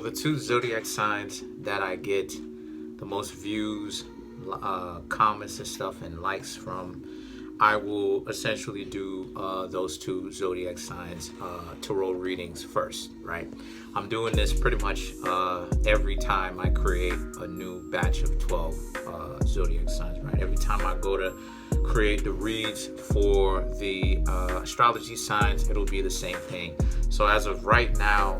the two zodiac signs that I get the most views, comments and stuff and likes from, I will essentially do those two zodiac signs tarot readings first, right? I'm doing this pretty much every time I create a new batch of 12 zodiac signs, right? Every time I go to create the reads for the astrology signs, it'll be the same thing. So as of right now,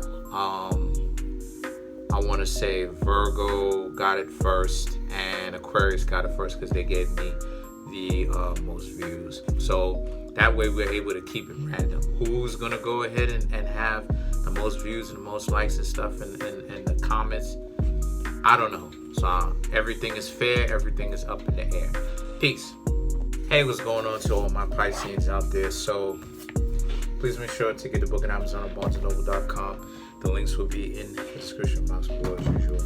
I want to say Virgo got it first and Aquarius got it first because they gave me the most views. So that way we're able to keep it random. Who's gonna go ahead and have the most views and the most likes and stuff and the comments? I don't know. So everything is fair, everything is up in the air. Peace. Hey, what's going on to all my Pisces out there? So please make sure to get the book on Amazon or BarnesandNoble.com. The links will be in the description box below as usual.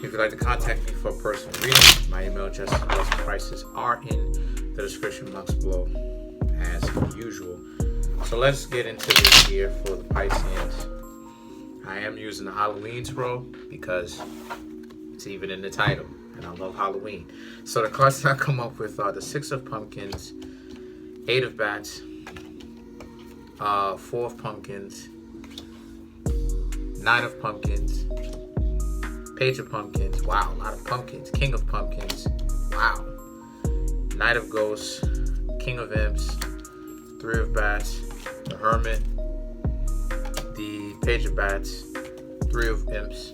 If you'd like to contact me for a personal reading, my email address and prices are in the description box below as usual. So let's get into this here for the Pisces. I am using the Halloween tarot because it's even in the title, and I love Halloween. So the cards that I come up with are the Six of Pumpkins, Eight of Bats, Four of Pumpkins, Nine of Pumpkins, Page of Pumpkins, wow, a lot of pumpkins, King of Pumpkins, wow, Knight of Ghosts, King of Imps, Three of Bats, the Hermit, the Page of Bats, Three of Imps,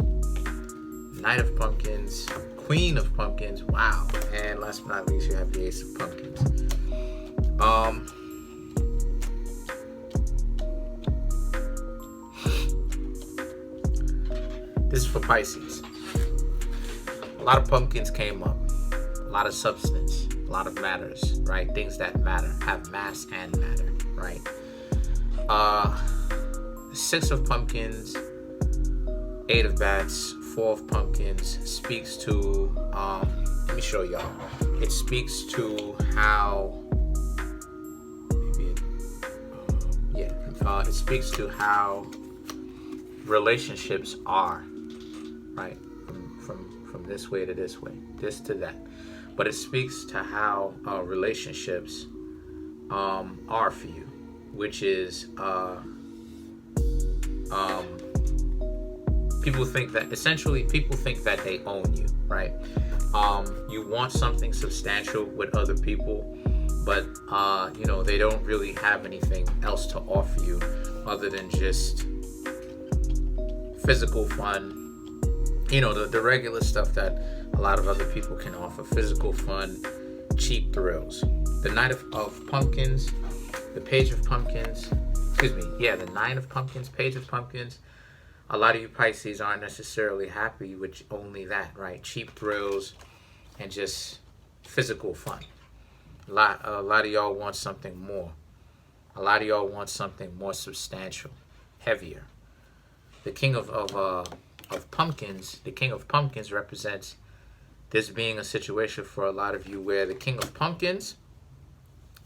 Knight of Pumpkins, Queen of Pumpkins, wow, and last but not least, you have the Ace of Pumpkins. This is for Pisces. A lot of pumpkins came up, a lot of substance, a lot of matters, right? Things that matter, have mass and matter, right? Six of Pumpkins, Eight of Bats, Four of Pumpkins speaks to, let me show y'all. It speaks to how, it speaks to how relationships are, right? From this way to this way, this to that. But it speaks to how relationships are for you, which is people think that they own you, right? You want something substantial with other people, but they don't really have anything else to offer you other than just physical fun, the regular stuff that a lot of other people can offer. Physical fun, cheap thrills. The Knight of Pumpkins, the Page of Pumpkins, the Nine of Pumpkins, Page of Pumpkins. A lot of you Pisces aren't necessarily happy with only that, right? Cheap thrills and just physical fun. A lot of y'all want something more. A lot of y'all want something more substantial, heavier. The King of Pumpkins, the King of Pumpkins represents this being a situation for a lot of you where the King of Pumpkins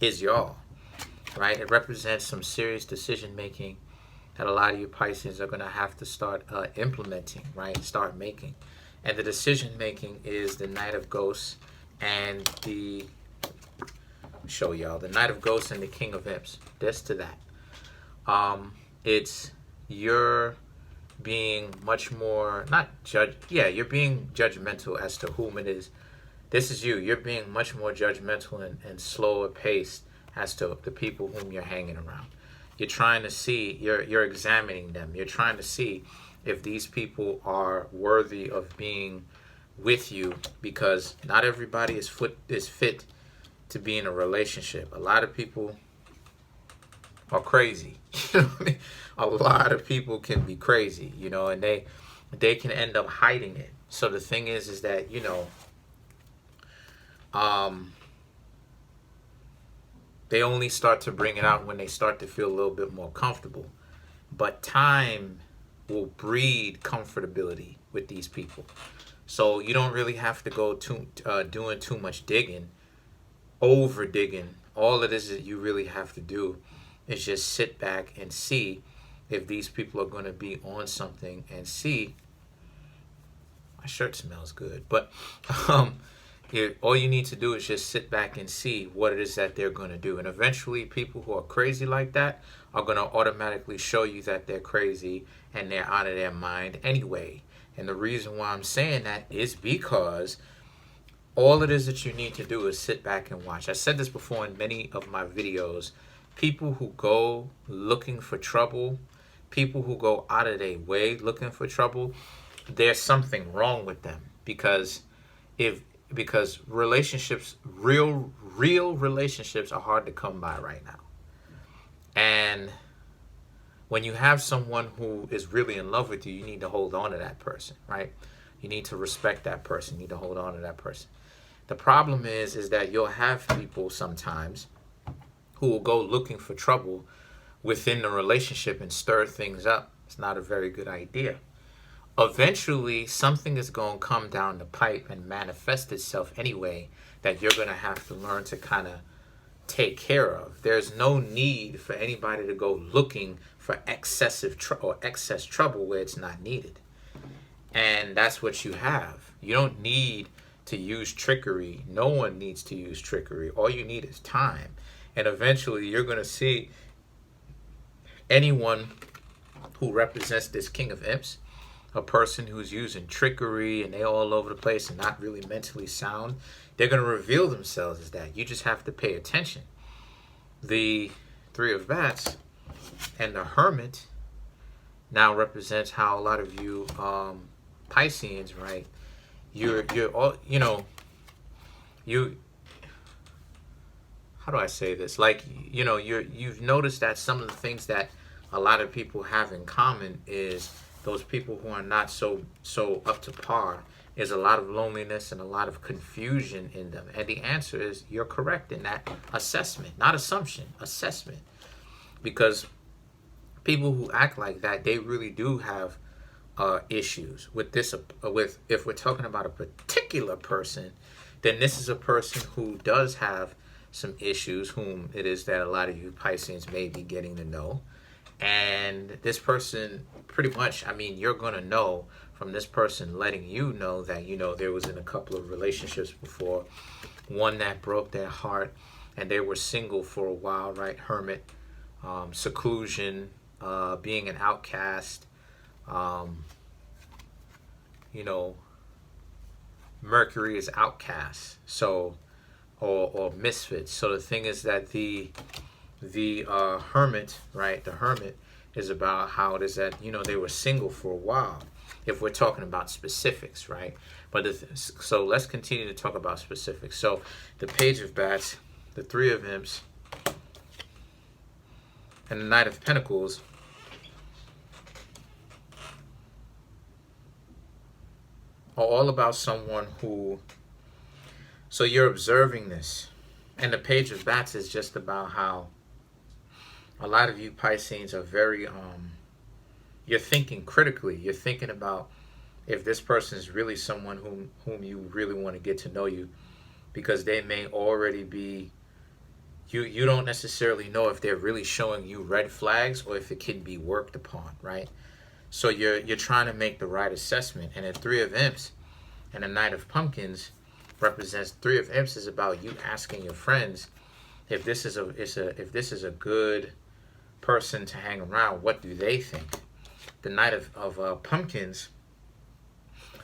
is y'all, right? It represents some serious decision making that a lot of you Pisces are going to have to start implementing, right? Start making. And the decision making is the Knight of Ghosts and the Knight of Ghosts and the King of Imps. This to that. It's your being much more you're being judgmental as to whom it is. This is you're being much more judgmental and slower paced as to the people whom you're hanging around. You're trying to see, you're examining them. You're trying to see if these people are worthy of being with you, because not everybody is fit to be in a relationship. A lot of people are crazy. A lot of people can be crazy, and they can end up hiding it. So the thing is that, they only start to bring it out when they start to feel a little bit more comfortable. But time will breed comfortability with these people. So you don't really have to go doing too much digging, over digging. All it is that you really have to do is just sit back and see if these people are going to be on something, and see My shirt smells good. But all you need to do is just sit back and see what it is that they're going to do. And eventually people who are crazy like that are going to automatically show you that they're crazy and they're out of their mind anyway. And the reason why I'm saying that is because all it is that you need to do is sit back and watch. I said this before in many of my videos. People who go looking for trouble, people who go out of their way looking for trouble, there's something wrong with them. Because relationships, real relationships are hard to come by right now. And when you have someone who is really in love with you, you need to hold on to that person, right? You need to respect that person. You need to hold on to that person. The problem is that you'll have people sometimes who will go looking for trouble within the relationship and stir things up. It's not a very good idea. Eventually, something is going to come down the pipe and manifest itself anyway that you're going to have to learn to kind of take care of. There's no need for anybody to go looking for excess trouble where it's not needed. And that's what you have. You don't need to use trickery. No one needs to use trickery. All you need is time. And eventually you're going to see anyone who represents this King of Imps, a person who's using trickery and they're all over the place and not really mentally sound, they're going to reveal themselves as that. You just have to pay attention. The Three of Bats and the Hermit now represents how a lot of you Pisceans, right? You're all, you know, how do I say this? Like, you know, you've noticed that some of the things that a lot of people have in common is those people who are not so up to par is a lot of loneliness and a lot of confusion in them. And the answer is you're correct in that assessment, not assumption, assessment. Because people who act like that, they really do have issues with this. If we're talking about a particular person, then this is a person who does have some issues, whom it is that a lot of you Pisceans may be getting to know. And this person, pretty much, I mean, you're going to know from this person letting you know that, you know, there was in a couple of relationships before, one that broke their heart, and they were single for a while, right? Hermit, seclusion, being an outcast, you know, Mercury is outcast, so, or misfits. So the thing is that the Hermit, right? The Hermit is about how it is that, you know, they were single for a while, if we're talking about specifics, right? But so let's continue to talk about specifics. So the Page of Bats, the Three of Imps, and the Knight of Pentacles are all about someone who, so you're observing this. And the Page of Bats is just about how a lot of you Pisceans are very, you're thinking critically. You're thinking about if this person is really someone whom you really want to get to know you, because they may already be, you don't necessarily know if they're really showing you red flags or if it can be worked upon, right? So you're trying to make the right assessment. And the Three of Imps and the Knight of Pumpkins represents, Three of Imps is about you asking your friends if this is a good person to hang around. What do they think? The Knight of Pumpkins,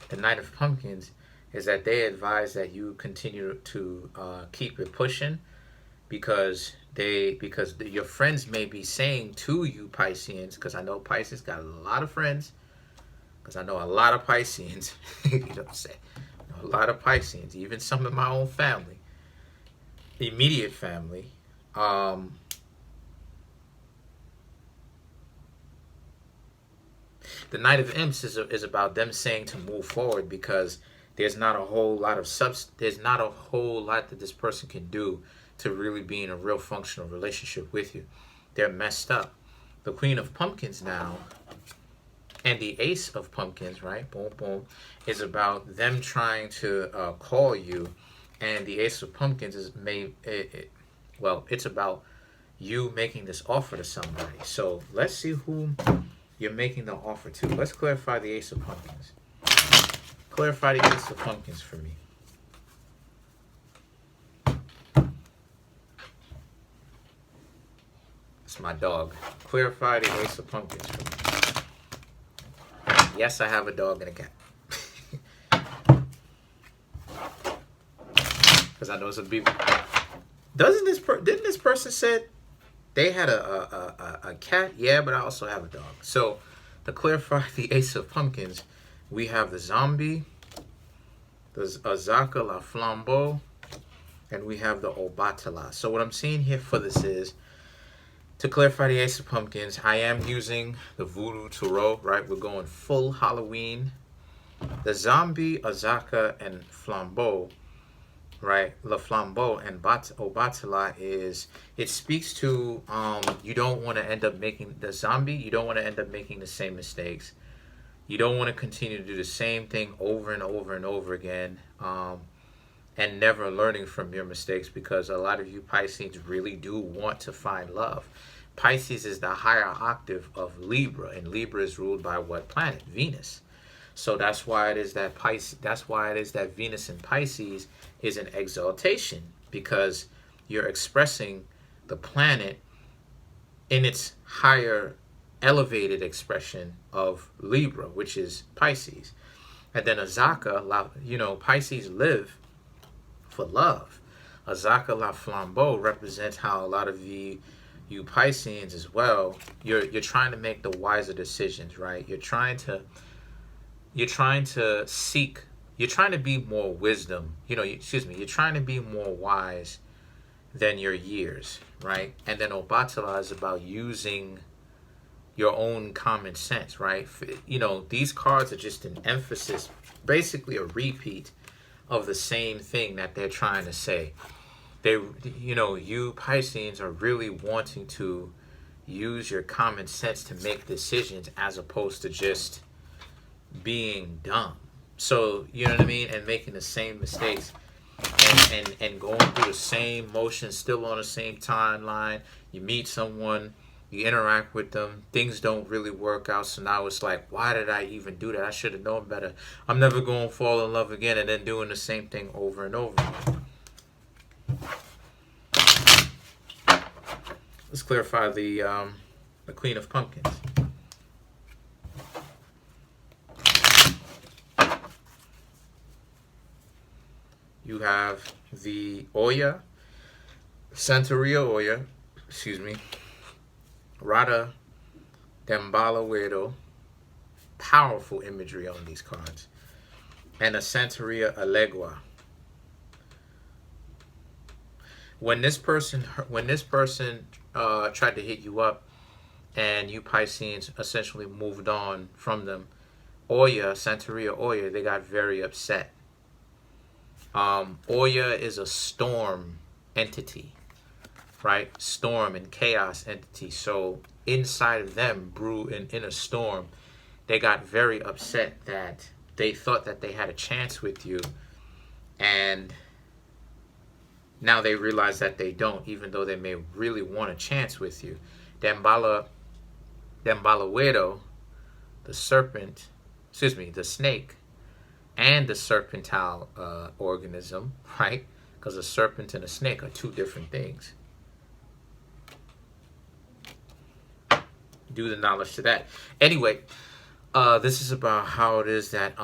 the Knight of Pumpkins is that they advise that you continue to keep it pushing, because your friends may be saying to you Pisceans, because I know Pisces got a lot of friends, because I know a lot of Pisceans, you know what I'm saying? A lot of Pisceans, even some in my own family, immediate family. The Knight of Imps is about them saying to move forward, because there's not a whole lot that this person can do to really be in a real functional relationship with you. They're messed up. The Queen of Pumpkins now and the Ace of Pumpkins, right? Boom, boom, is about them trying to call you, and the Ace of Pumpkins is it's about you making this offer to somebody. So let's see whom you're making the offer to. Let's clarify the Ace of Pumpkins. Clarify the Ace of Pumpkins for me. It's my dog. Clarify the Ace of Pumpkins for me. Yes, I have a dog and a cat. Because I know some people. Didn't this person said they had a cat? Yeah, but I also have a dog. So to clarify the Ace of Pumpkins, we have the Zombie, the Azaka La Flambeau, and we have the Obatala. So what I'm seeing here for this is, to clarify the Ace of Pumpkins, I am using the Voodoo Tarot, right? We're going full Halloween. The Zombie, Azaka, and Flambeau, right? La Flambeau and Obatala is, it speaks to, you don't want to end up making, the Zombie, you don't want to end up making the same mistakes. You don't want to continue to do the same thing over and over and over again, and never learning from your mistakes, because a lot of you Pisces really do want to find love. Pisces is the higher octave of Libra, and Libra is ruled by what planet? Venus. So that's why it is that Venus in Pisces is an exaltation, because you're expressing the planet in its higher elevated expression of Libra, which is Pisces. And then Azaka, Pisces live for love. Azaka La Flambeau represents how a lot of you Pisceans as well, you're trying to make the wiser decisions, right? You're trying to seek, you're trying to be more wisdom, you're trying to be more wise than your years, right? And then Obatala is about using your own common sense, right? These cards are just an emphasis, basically a repeat of the same thing that they're trying to say. You Pisceans are really wanting to use your common sense to make decisions, as opposed to just being dumb. So, you know what I mean? And making the same mistakes and going through the same motions, still on the same timeline. You meet someone, you interact with them, things don't really work out, so now it's like, why did I even do that? I should have known better. I'm never going to fall in love again, and then doing the same thing over and over. Let's clarify the Queen of Pumpkins. You have the Oya, Santeria Oya, Rada Dambala Weirdo. Powerful imagery on these cards. And a Santeria Alegua. When this person tried to hit you up, and you Pisceans essentially moved on from them, Oya, Santeria Oya, they got very upset. Oya is a storm entity, right? Storm and chaos entity. So inside of them, in a storm, they got very upset that they thought that they had a chance with you, and now they realize that they don't, even though they may really want a chance with you. Dambala Weirdo, the snake, and the serpentile organism, right? Because a serpent and a snake are two different things. Do the knowledge to that. Anyway, this is about how it is that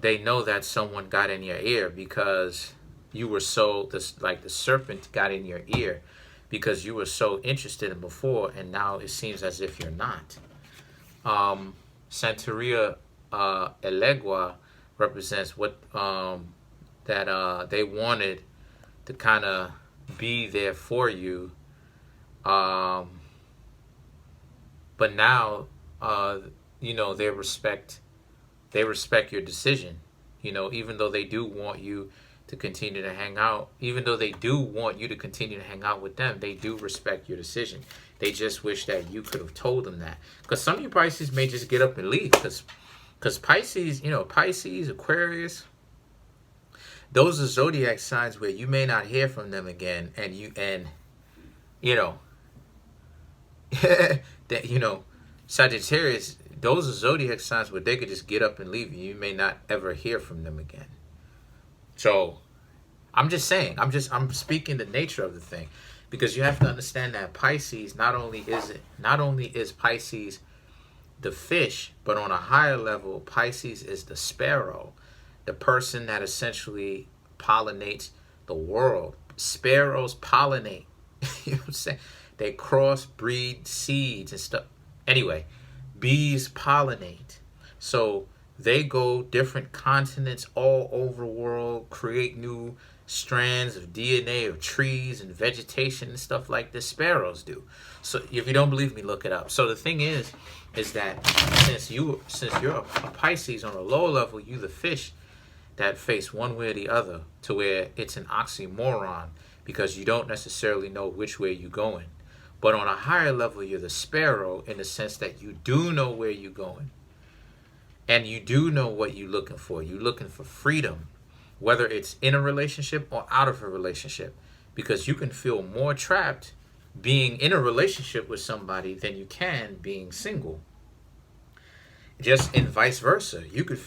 they know that someone got in your ear, because you were like the serpent got in your ear because you were so interested in before, and now it seems as if you're not. Santeria Elegua represents what that they wanted to kind of be there for you, but now they respect your decision, even though they do want you to continue to hang out, even though they do want you to continue to hang out with them, they do respect your decision. They just wish that you could have told them that, because some of you Pisces may just get up and leave, because Pisces, Pisces, Aquarius, those are zodiac signs where you may not hear from them again, and that Sagittarius, those are zodiac signs where they could just get up and leave you. You may not ever hear from them again. So I'm just saying, I'm speaking the nature of the thing, because you have to understand that Pisces, not only is Pisces the fish, but on a higher level, Pisces is the sparrow, the person that essentially pollinates the world. Sparrows pollinate. You know what I'm saying? They crossbreed seeds and stuff. Anyway, bees pollinate. So they go different continents all over the world, create new strands of DNA of trees and vegetation and stuff like this. Sparrows do. So if you don't believe me, look it up. So the thing is that since you're a Pisces on a lower level, you the fish that face one way or the other, to where it's an oxymoron, because you don't necessarily know which way you're going. But on a higher level, you're the sparrow in the sense that you do know where you're going. And you do know what you're looking for. You're looking for freedom, whether it's in a relationship or out of a relationship, because you can feel more trapped being in a relationship with somebody than you can being single. Just in vice versa, you could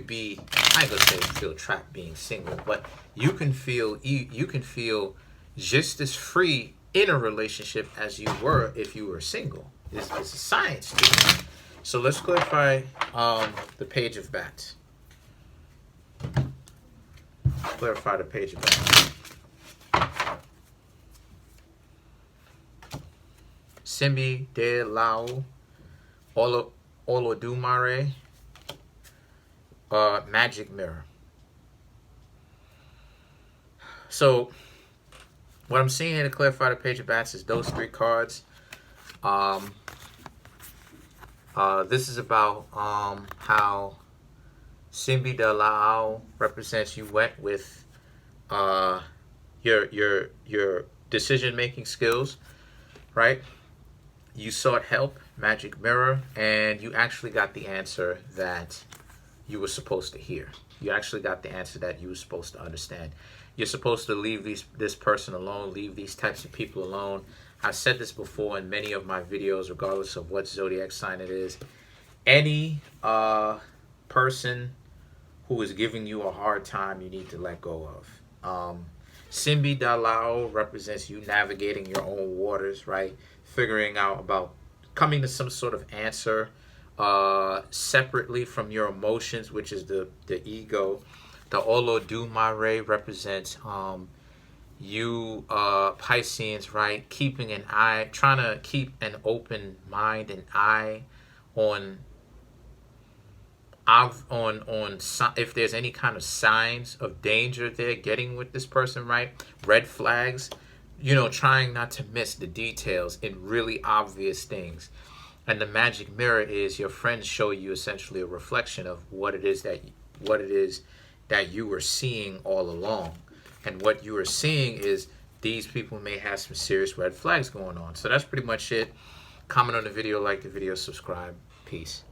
be, I ain't gonna say feel trapped being single, but you can feel just as free in a relationship as you were if you were single. It's a science to it. So let's clarify the Page of Bats. Clarify the Page of Bats. Simbi de Lao Olodumare, Magic Mirror. So what I'm seeing here to clarify the Page of Bats is those three cards. This is about how Simbi de Lao represents you went with your decision-making skills, right? You sought help, Magic Mirror, and you actually got the answer that you were supposed to hear. You actually got the answer that you were supposed to understand. You're supposed to leave this person alone, leave these types of people alone. I've said this before in many of my videos, regardless of what zodiac sign it is. Any person who is giving you a hard time, you need to let go of. Simbi de Lao represents you navigating your own waters, right? Figuring out about coming to some sort of answer separately from your emotions, which is the ego. The Olodumare represents you Pisceans, right? Keeping an eye, trying to keep an open mind and eye on if there's any kind of signs of danger they're getting with this person, right? Red flags, you know, trying not to miss the details in really obvious things. And the Magic Mirror is your friends show you essentially a reflection of what it is that you were seeing all along. And what you were seeing is these people may have some serious red flags going on. So that's pretty much it. Comment on the video, like the video, subscribe. Peace.